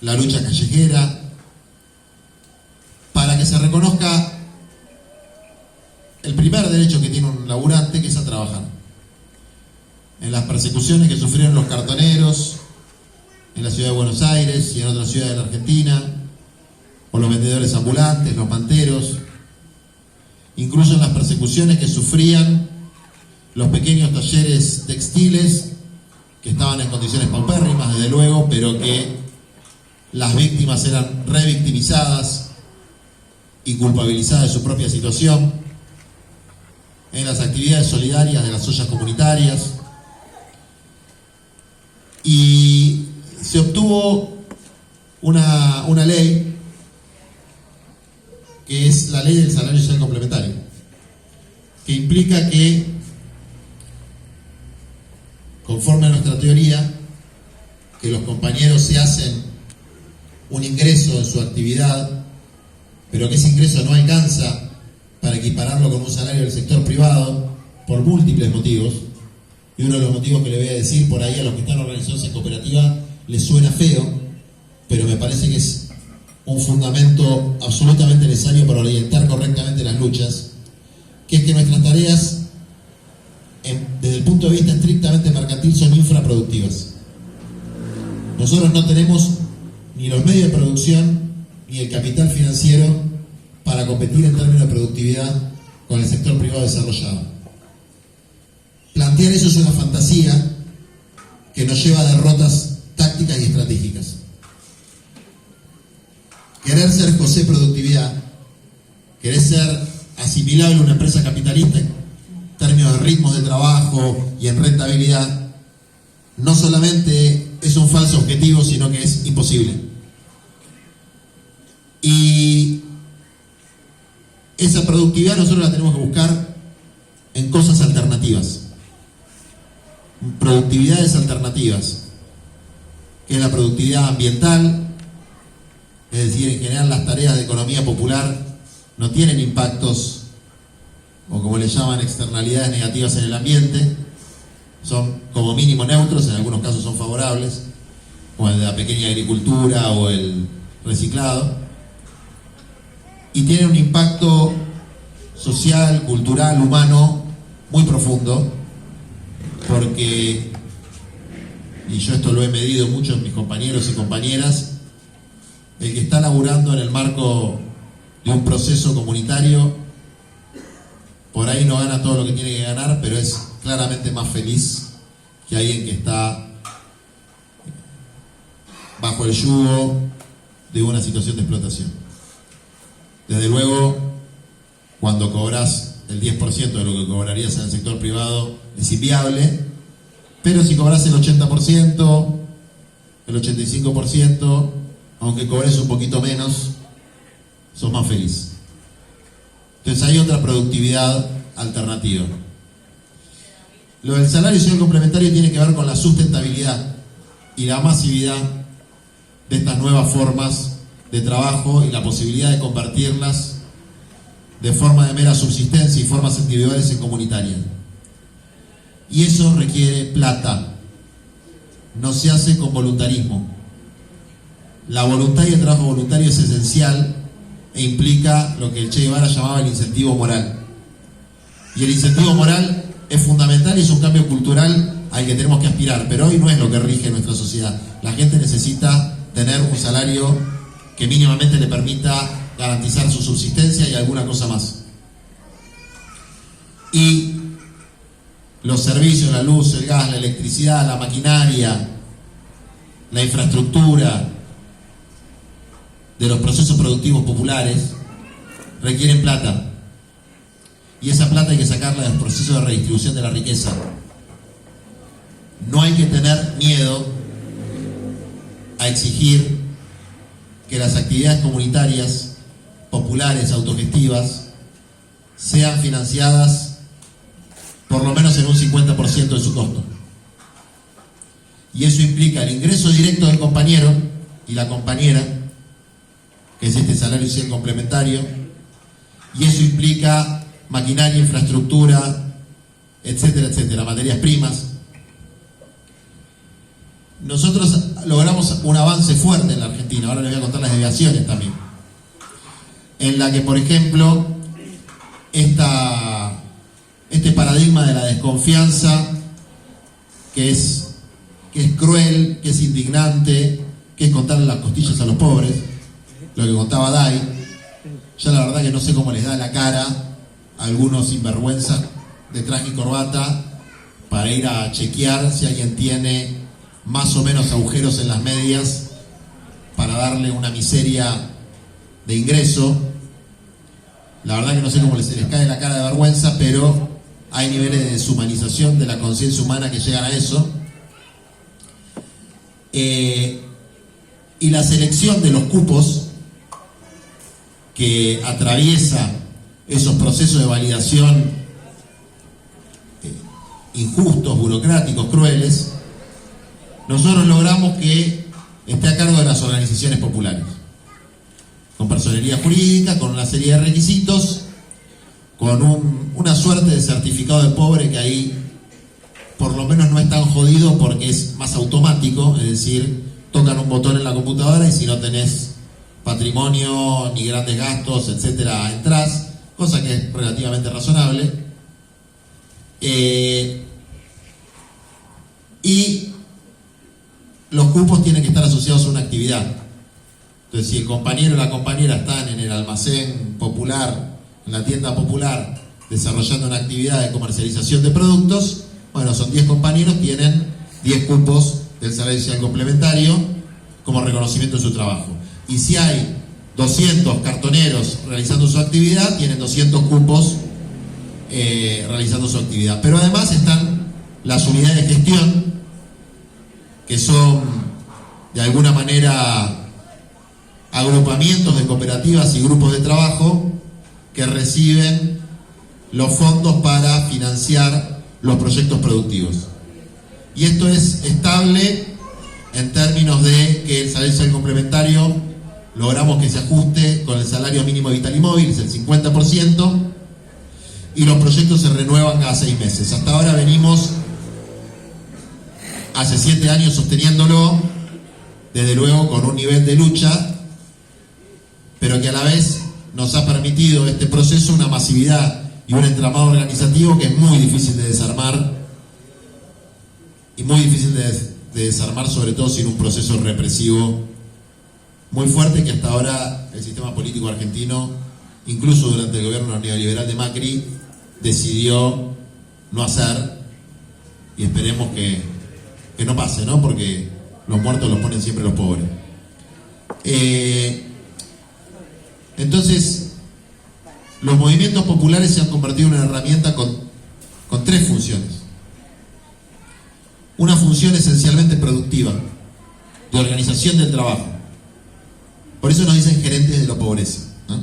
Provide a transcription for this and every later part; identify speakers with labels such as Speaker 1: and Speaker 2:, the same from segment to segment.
Speaker 1: la lucha callejera, para que se reconozca el primer derecho que tiene un laburante, que es a trabajar. En las persecuciones que sufrieron los cartoneros en la ciudad de Buenos Aires y en otras ciudades de la Argentina, o los vendedores ambulantes, los manteros, incluso en las persecuciones que sufrían los pequeños talleres textiles, que estaban en condiciones paupérrimas, desde luego, pero que las víctimas eran revictimizadas y culpabilizadas de su propia situación, en las actividades solidarias de las ollas comunitarias. Y se obtuvo una ley, que es la ley del salario social complementario, que implica que, conforme a nuestra teoría, que los compañeros se hacen un ingreso en su actividad, pero que ese ingreso no alcanza para equipararlo con un salario del sector privado por múltiples motivos. Y uno de los motivos que le voy a decir por ahí a los que están organizados en cooperativa les suena feo, pero me parece que es un fundamento absolutamente necesario para orientar correctamente las luchas, que es que nuestras tareas, desde el punto de vista estrictamente mercantil, son infraproductivas. Nosotros no tenemos ni los medios de producción ni el capital financiero para competir en términos de productividad con el sector privado desarrollado. Plantear eso es una fantasía que nos lleva a derrotas tácticas y estratégicas. Querer ser José Productividad, querer ser asimilable a una empresa capitalista en términos de ritmos de trabajo y en rentabilidad, no solamente es un falso objetivo, sino que es imposible. Y esa productividad nosotros la tenemos que buscar en cosas alternativas, productividades alternativas, que es la productividad ambiental, es decir, en general las tareas de economía popular no tienen impactos, o como le llaman, externalidades negativas en el ambiente, son como mínimo neutros, en algunos casos son favorables, como el de la pequeña agricultura o el reciclado, y tienen un impacto social, cultural, humano muy profundo, porque, y yo esto lo he medido mucho en mis compañeros y compañeras, el que está laburando en el marco de un proceso comunitario por ahí no gana todo lo que tiene que ganar, pero es claramente más feliz que alguien que está bajo el yugo de una situación de explotación. Desde luego, cuando cobras el 10% de lo que cobrarías en el sector privado, es inviable, pero si cobras el 80%, el 85%, aunque cobres un poquito menos, sos más feliz. Entonces hay otra productividad alternativa. Lo del salario social complementario tiene que ver con la sustentabilidad y la masividad de estas nuevas formas de trabajo y la posibilidad de convertirlas de forma de mera subsistencia y formas individuales en comunitarias. Y eso requiere plata, no se hace con voluntarismo. La voluntad y el trabajo voluntario es esencial e implica lo que el Che Guevara llamaba el incentivo moral. Y el incentivo moral es fundamental y es un cambio cultural al que tenemos que aspirar, pero hoy no es lo que rige nuestra sociedad. La gente necesita tener un salario que mínimamente le permita garantizar su subsistencia y alguna cosa más. Y los servicios, la luz, el gas, la electricidad, la maquinaria, la infraestructura de los procesos productivos populares requieren plata. Y esa plata hay que sacarla del proceso de redistribución de la riqueza. No hay que tener miedo a exigir que las actividades comunitarias, populares, autogestivas, sean financiadas por lo menos en un 50% de su costo. Y eso implica el ingreso directo del compañero y la compañera, que es este salario social complementario, y eso implica maquinaria, infraestructura, etcétera, etcétera, materias primas. nosotros logramos un avance fuerte en la Argentina. Ahora les voy a contar las desviaciones también. En la que, por ejemplo, este paradigma de la desconfianza, que es cruel, que es indignante, que es contarle las costillas a los pobres, lo que contaba Dai, ya la verdad que no sé cómo les da la cara a algunos sinvergüenzas de traje y corbata para ir a chequear si alguien tiene más o menos agujeros en las medias para darle una miseria de ingreso. La verdad que no sé cómo se les cae la cara de vergüenza, pero hay niveles de deshumanización de la conciencia humana que llegan a eso. Y la selección de los cupos que atraviesa esos procesos de validación injustos, burocráticos, crueles, nosotros logramos que esté a cargo de las organizaciones populares, con personería jurídica, con una serie de requisitos, con una suerte de certificado de pobre que ahí por lo menos no es tan jodido porque es más automático, es decir, tocan un botón en la computadora y si no tenés patrimonio ni grandes gastos, etcétera, entras, cosa que es relativamente razonable. Y los cupos tienen que estar asociados a una actividad. Entonces, si el compañero o la compañera están en el almacén popular, en la tienda popular, desarrollando una actividad de comercialización de productos, bueno, son 10 compañeros, tienen 10 cupos del salario social complementario como reconocimiento de su trabajo. Y si hay 200 cartoneros realizando su actividad, tienen 200 cupos realizando su actividad. Pero además están las unidades de gestión, que son de alguna manera agrupamientos de cooperativas y grupos de trabajo que reciben los fondos para financiar los proyectos productivos. Y esto es estable en términos de que el salario social complementario logramos que se ajuste con el salario mínimo vital y móvil, es el 50%, y los proyectos se renuevan cada 6 meses. Hasta ahora venimos hace 7 años sosteniéndolo, desde luego con un nivel de lucha, pero que a la vez nos ha permitido este proceso una masividad y un entramado organizativo que es muy difícil de desarmar, y muy difícil de desarmar sobre todo sin un proceso represivo muy fuerte que hasta ahora el sistema político argentino, incluso durante el gobierno neoliberal de Macri, decidió no hacer, y esperemos que no pase, ¿no? Porque los muertos los ponen siempre los pobres. Entonces, los movimientos populares se han convertido en una herramienta con 3 funciones. Una función esencialmente productiva, de organización del trabajo. Por eso nos dicen gerentes de la pobreza, ¿no?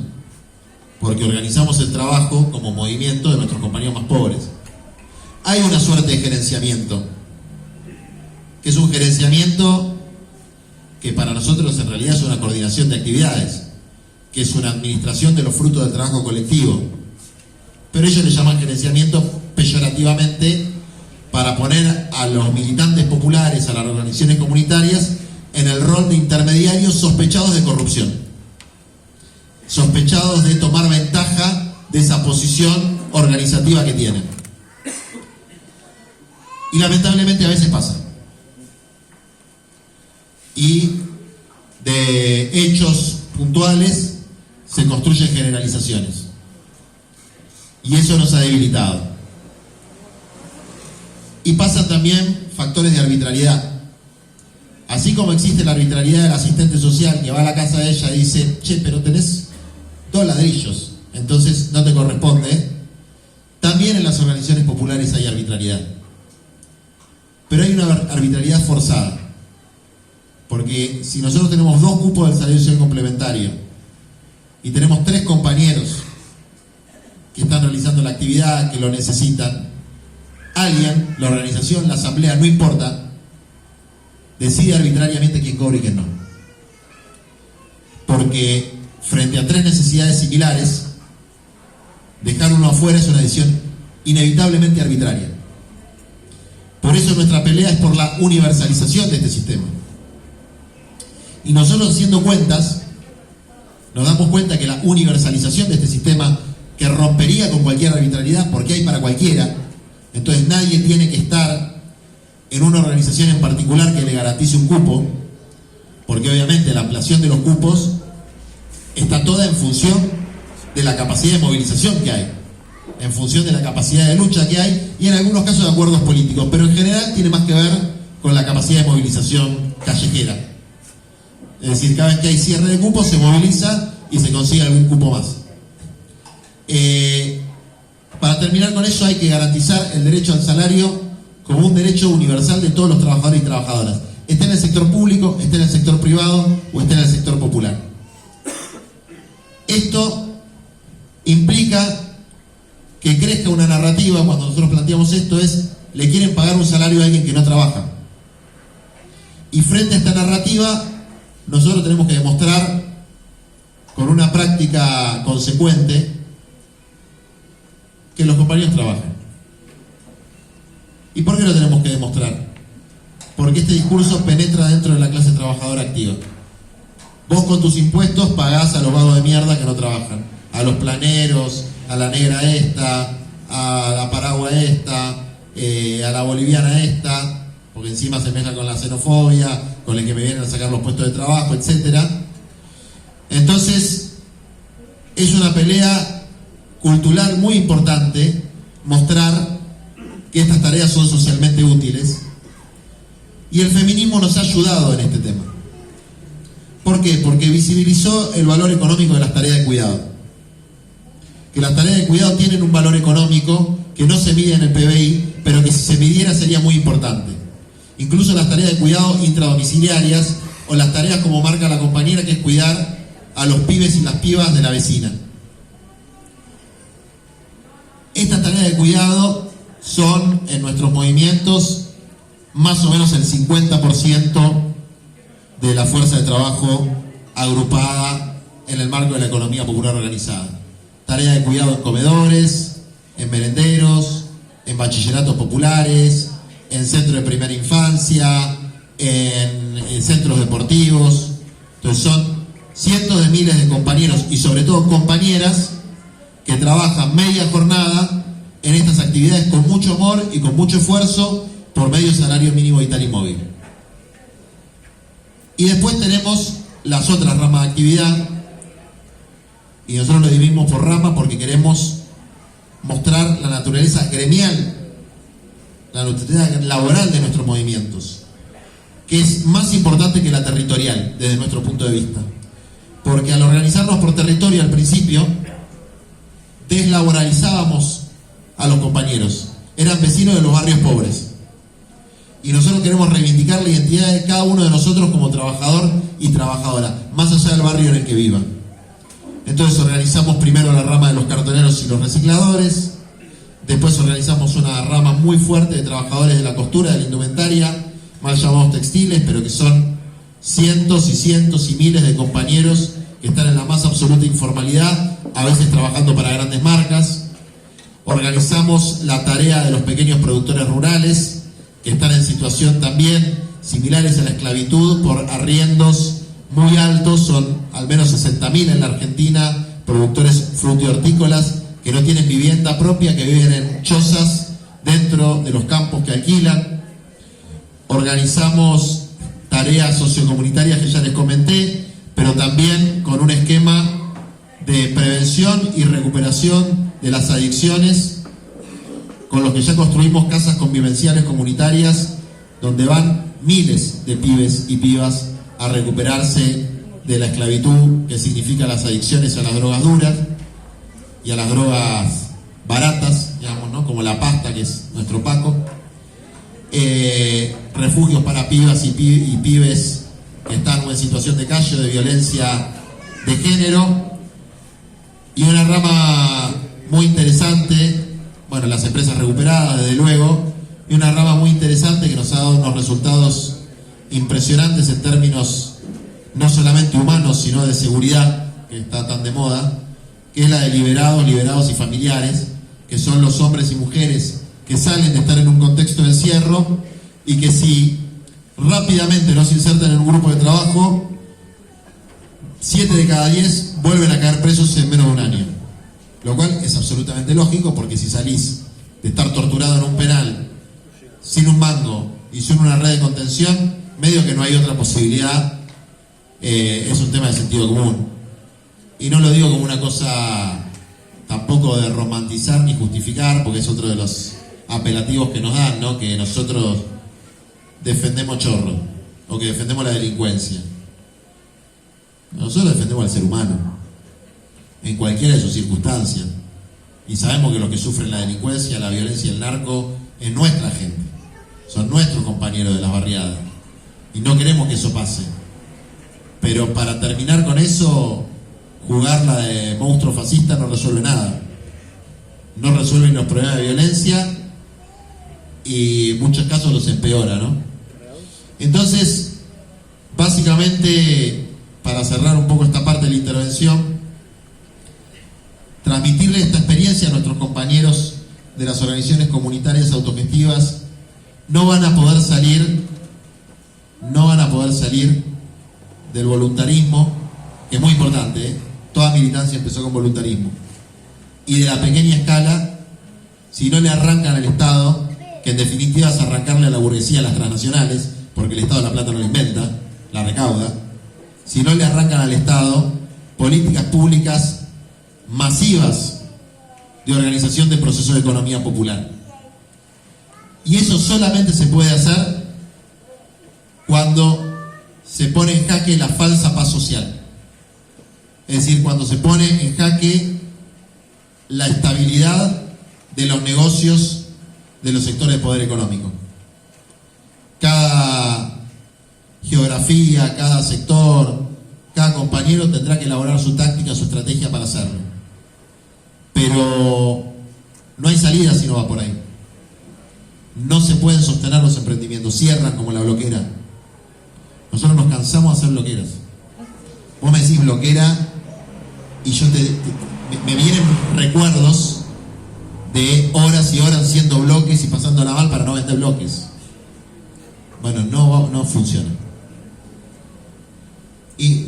Speaker 1: Porque organizamos el trabajo como movimiento de nuestros compañeros más pobres. Hay una suerte de gerenciamiento, que es un gerenciamiento que para nosotros en realidad es una coordinación de actividades, que es una administración de los frutos del trabajo colectivo. Pero ellos le llaman gerenciamiento peyorativamente para poner a los militantes populares, a las organizaciones comunitarias, en el rol de intermediarios sospechados de corrupción, sospechados de tomar ventaja de esa posición organizativa que tienen. Y lamentablemente a veces pasa. Y de hechos puntuales se construyen generalizaciones. Y eso nos ha debilitado. Y pasan también factores de arbitrariedad. Así como existe la arbitrariedad del asistente social que va a la casa de ella y dice: che, pero tenés 2 ladrillos, entonces no te corresponde. También en las organizaciones populares hay arbitrariedad. Pero hay una arbitrariedad forzada. Porque si nosotros tenemos 2 cupos del salario social complementario y tenemos 3 compañeros que están realizando la actividad, que lo necesitan, alguien, la organización, la asamblea, no importa, decide arbitrariamente quién cobra y quién no. Porque frente a 3 necesidades similares, dejar uno afuera es una decisión inevitablemente arbitraria. Por eso nuestra pelea es por la universalización de este sistema. Y nosotros, haciendo cuentas, nos damos cuenta que la universalización de este sistema, que rompería con cualquier arbitrariedad, porque hay para cualquiera, entonces nadie tiene que estar en una organización en particular que le garantice un cupo, porque obviamente la ampliación de los cupos está toda en función de la capacidad de movilización que hay, en función de la capacidad de lucha que hay, y en algunos casos de acuerdos políticos, pero en general tiene más que ver con la capacidad de movilización callejera. Es decir, cada vez que hay cierre de cupos se moviliza y se consigue algún cupo más. Para terminar con eso, hay que garantizar el derecho al salario como un derecho universal de todos los trabajadores y trabajadoras, esté en el sector público, esté en el sector privado o esté en el sector popular. Esto implica que crezca una narrativa. Cuando nosotros planteamos esto, le quieren pagar un salario a alguien que no trabaja. Y frente a esta narrativa, nosotros tenemos que demostrar con una práctica consecuente que los compañeros trabajan. ¿Y por qué lo tenemos que demostrar? Porque este discurso penetra dentro de la clase trabajadora activa. Vos con tus impuestos pagás a los vagos de mierda que no trabajan, a los planeros, a la negra esta, a la paragua esta, a la boliviana esta, porque encima se mezcla con la xenofobia, con el que me vienen a sacar los puestos de trabajo, etcétera. Entonces, es una pelea cultural muy importante mostrar que estas tareas son socialmente útiles, y el feminismo nos ha ayudado en este tema. ¿Por qué? Porque visibilizó el valor económico de las tareas de cuidado. Que las tareas de cuidado tienen un valor económico que no se mide en el PBI, pero que si se midiera sería muy importante. Incluso las tareas de cuidado intradomiciliarias, o las tareas como marca la compañera, que es cuidar a los pibes y las pibas de la vecina. Estas tareas de cuidado son, en nuestros movimientos, más o menos el 50% de la fuerza de trabajo agrupada en el marco de la economía popular organizada. Tareas de cuidado en comedores, en merenderos, en bachilleratos populares, en centros de primera infancia, en centros deportivos. Entonces son cientos de miles de compañeros y sobre todo compañeras que trabajan media jornada en estas actividades con mucho amor y con mucho esfuerzo por medio salario mínimo vital y móvil. Y después tenemos las otras ramas de actividad, y nosotros lo dividimos por rama porque queremos mostrar la naturaleza gremial, la naturaleza laboral de nuestros movimientos, que es más importante que la territorial desde nuestro punto de vista. Porque al organizarnos por territorio al principio, deslaboralizábamos a los compañeros, eran vecinos de los barrios pobres. Y nosotros queremos reivindicar la identidad de cada uno de nosotros como trabajador y trabajadora, más allá del barrio en el que viva. Entonces organizamos primero la rama de los cartoneros y los recicladores, después organizamos una rama muy fuerte de trabajadores de la costura, de la indumentaria, mal llamados textiles, pero que son cientos y cientos y miles de compañeros que están en la más absoluta informalidad, a veces trabajando para grandes marcas. Organizamos la tarea de los pequeños productores rurales, que están en situación también similares a la esclavitud por arriendos muy altos. Son al menos 60.000 en la Argentina, productores frutícolas que no tienen vivienda propia, que viven en chozas dentro de los campos que alquilan. Organizamos tareas sociocomunitarias que ya les comenté, pero también con un esquema de prevención y recuperación de las adicciones, con los que ya construimos casas convivenciales comunitarias, donde van miles de pibes y pibas a recuperarse de la esclavitud que significa las adicciones a las drogas duras y a las drogas baratas, digamos, ¿no? Como la pasta, que es nuestro Paco. Refugios para pibas y pibes que están en situación de calle o de violencia de género. Y una rama muy interesante, bueno, las empresas recuperadas, desde luego, y una rama muy interesante que nos ha dado unos resultados impresionantes en términos no solamente humanos, sino de seguridad, que está tan de moda, que es la de liberados y familiares, que son los hombres y mujeres que salen de estar en un contexto de encierro y que si rápidamente no se insertan en un grupo de trabajo, 7 de cada 10 vuelven a caer presos en menos de un año. Lo cual es absolutamente lógico, porque si salís de estar torturado en un penal sin un mango y sin una red de contención, medio que no hay otra posibilidad. Es un tema de sentido común. Y no lo digo como una cosa tampoco de romantizar ni justificar, porque es otro de los apelativos que nos dan, ¿no? Que nosotros defendemos chorro, o que defendemos la delincuencia. Nosotros defendemos al ser humano, en cualquiera de sus circunstancias. Y sabemos que los que sufren la delincuencia, la violencia y el narco es nuestra gente, son nuestros compañeros de las barriadas. Y no queremos que eso pase. Pero para terminar con eso, jugar la de monstruo fascista no resuelve nada. No resuelve los problemas de violencia y en muchos casos los empeora, ¿no? Entonces, básicamente, para cerrar un poco esta parte de la intervención, transmitirle esta experiencia a nuestros compañeros de las organizaciones comunitarias autogestivas. No van a poder salir del voluntarismo, que es muy importante, ¿eh? Toda militancia empezó con voluntarismo, y de la pequeña escala, si no le arrancan al Estado, que en definitiva es arrancarle a la burguesía las transnacionales, porque el Estado la plata no la inventa, la recauda. Si no le arrancan al Estado políticas públicas masivas de organización de procesos de economía popular. Y eso solamente se puede hacer cuando se pone en jaque la falsa paz social. Es decir, cuando se pone en jaque la estabilidad de los negocios de los sectores de poder económico. Cada geografía, cada sector, cada compañero tendrá que elaborar su táctica, su estrategia para hacerlo. Pero no hay salida si no va por ahí. No se pueden sostener los emprendimientos, cierran como la bloquera. Nosotros nos cansamos de hacer bloqueras. Vos me decís bloquera y yo me vienen recuerdos de horas y horas haciendo bloques y pasándola mal para no vender bloques. Bueno, no funciona. Y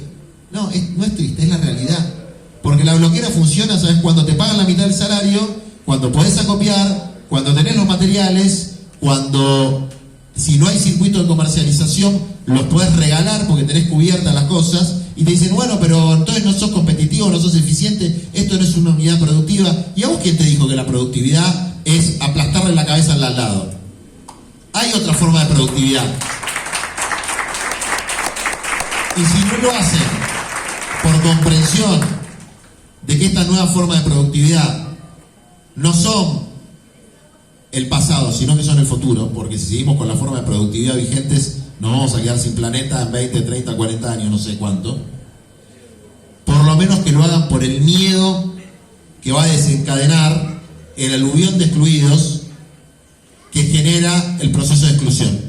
Speaker 1: no es triste, es la realidad. Porque la bloquera funciona, ¿sabes? Cuando te pagan la mitad del salario, cuando podés acopiar, cuando tenés los materiales, cuando, si no hay circuito de comercialización, los podés regalar porque tenés cubiertas las cosas, y te dicen, bueno, pero entonces no sos competitivo, no sos eficiente, esto no es una unidad productiva. ¿Y a vos quién te dijo que la productividad es aplastarle la cabeza al lado? Hay otra forma de productividad. Y si no lo hacen por comprensión de que esta nueva forma de productividad no son el pasado, sino que son el futuro, porque si seguimos con la forma de productividad vigentes, nos vamos a quedar sin planeta en 20, 30, 40 años, no sé cuánto. Por lo menos que lo hagan por el miedo que va a desencadenar el aluvión de excluidos que genera el proceso de exclusión.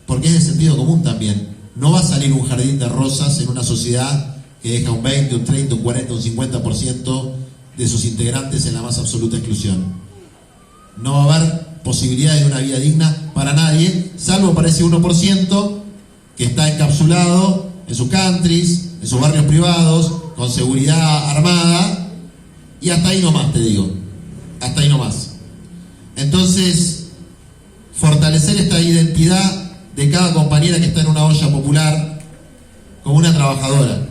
Speaker 1: Porque es de sentido común también. No va a salir un jardín de rosas en una sociedad que deja un 20, un 30, un 40, un 50% de sus integrantes en la más absoluta exclusión. No va a haber posibilidad de una vida digna para nadie, salvo para ese 1% que está encapsulado en sus countries, en sus barrios privados, con seguridad armada, y hasta ahí nomás, te digo, hasta ahí nomás. Entonces, fortalecer esta identidad de cada compañera que está en una olla popular como una trabajadora,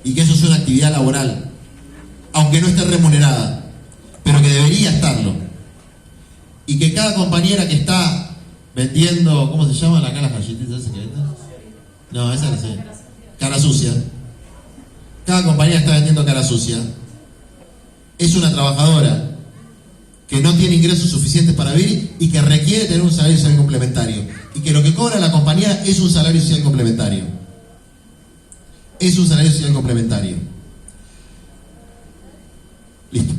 Speaker 1: y que eso es una actividad laboral, aunque no esté remunerada, pero que debería estarlo. Y que cada compañera que está vendiendo, ¿cómo se llaman acá las galletitas esas que venden? No, esa no sé. Cara sucia. Cada compañera que está vendiendo cara sucia es una trabajadora que no tiene ingresos suficientes para vivir y que requiere tener un salario social complementario. Y que lo que cobra la compañera es un salario social complementario. Es un salario social complementario. Listo.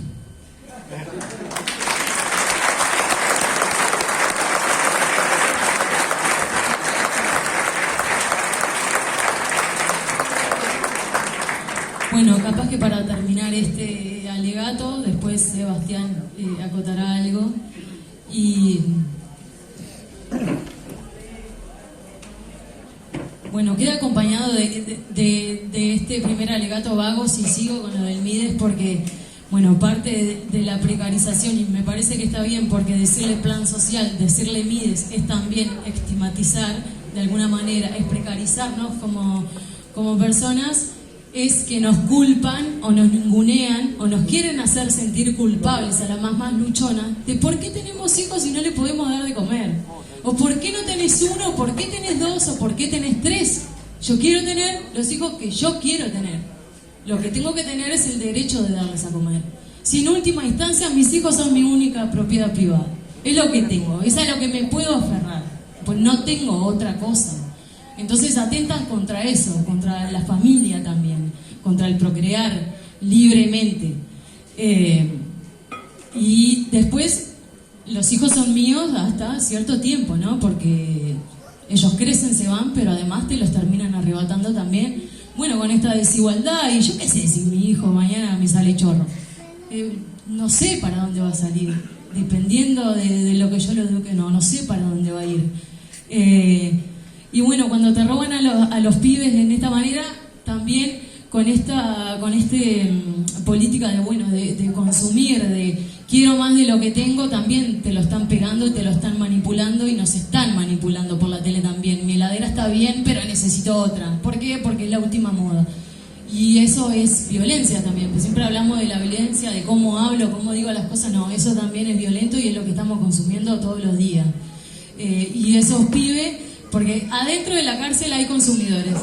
Speaker 2: Bueno, capaz que para terminar este alegato alegato, después Sebastián acotará algo. Y bueno, queda acompañado de este primer alegato vago, si sigo con lo del MIDES, porque, bueno, parte de la precarización, y me parece que está bien, porque decirle plan social, decirle MIDES, es también estigmatizar, de alguna manera, es precarizarnos como personas, es que nos culpan o nos ningunean o nos quieren hacer sentir culpables a la más luchona de por qué tenemos hijos y no le podemos dar de comer. O por qué no tenés uno, o por qué tenés dos, o por qué tenés tres. Yo quiero tener los hijos que yo quiero tener. Lo que tengo que tener es el derecho de darles a comer. Si en última instancia mis hijos son mi única propiedad privada. Es lo que tengo, es a lo que me puedo aferrar. Pues no tengo otra cosa. Entonces atentan contra eso, contra la familia también, contra el procrear libremente. Y después, los hijos son míos hasta cierto tiempo, ¿no? Porque ellos crecen, se van, pero además te los terminan arrebatando también. Bueno, con esta desigualdad, y yo qué sé, si mi hijo mañana me sale chorro. No sé para dónde va a salir, dependiendo de lo que yo lo eduque, no sé para dónde va a ir. Y bueno, cuando te roban a los pibes de esta manera, también con esta política de consumir, de quiero más de lo que tengo, también te lo están pegando, te lo están manipulando y nos están manipulando por la tele también. Mi heladera está bien, pero necesito otra. ¿Por qué? Porque es la última moda. Y eso es violencia también, pues siempre hablamos de la violencia, de cómo hablo, cómo digo las cosas. No, eso también es violento y es lo que estamos consumiendo todos los días. Y esos pibes, porque adentro de la cárcel hay consumidores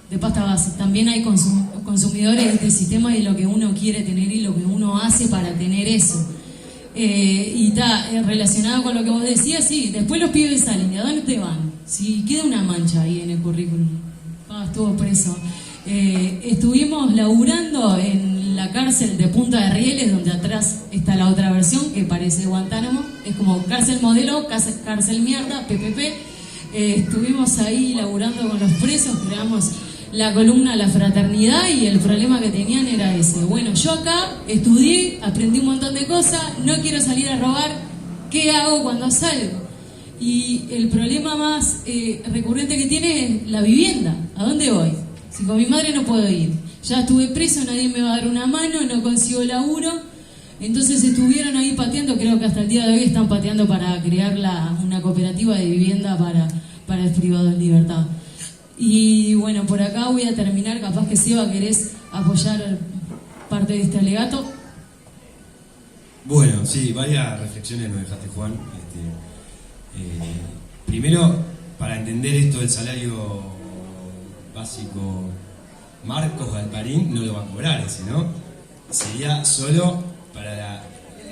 Speaker 2: de pasta base, también hay consumidores de este sistema y de lo que uno quiere tener y lo que uno hace para tener eso. Y está relacionado con lo que vos decías, sí, después los pibes salen, ¿y a dónde te van? Si queda una mancha ahí en el currículum, estuvo preso. Estuvimos laburando en la cárcel de Punta de Rieles, donde atrás está la otra versión que parece Guantánamo, es como cárcel modelo, cárcel mierda, PPP. Estuvimos ahí laburando con los presos, creamos la columna La Fraternidad y el problema que tenían era ese. Bueno, yo acá estudié, aprendí un montón de cosas, no quiero salir a robar, ¿qué hago cuando salgo? Y el problema más recurrente que tiene es la vivienda. ¿A dónde voy? Si con mi madre no puedo ir. Ya estuve preso, nadie me va a dar una mano, no consigo laburo. Entonces estuvieron ahí pateando, creo que hasta el día de hoy están pateando para crear una cooperativa de vivienda para el privado en libertad. Y bueno, por acá voy a terminar, capaz que Seba querés apoyar parte de este alegato.
Speaker 3: Bueno, sí, varias reflexiones nos dejaste, Juan. Primero, para entender esto del salario básico, Marcos Galparín no lo va a cobrar ese, ¿no? Sería solo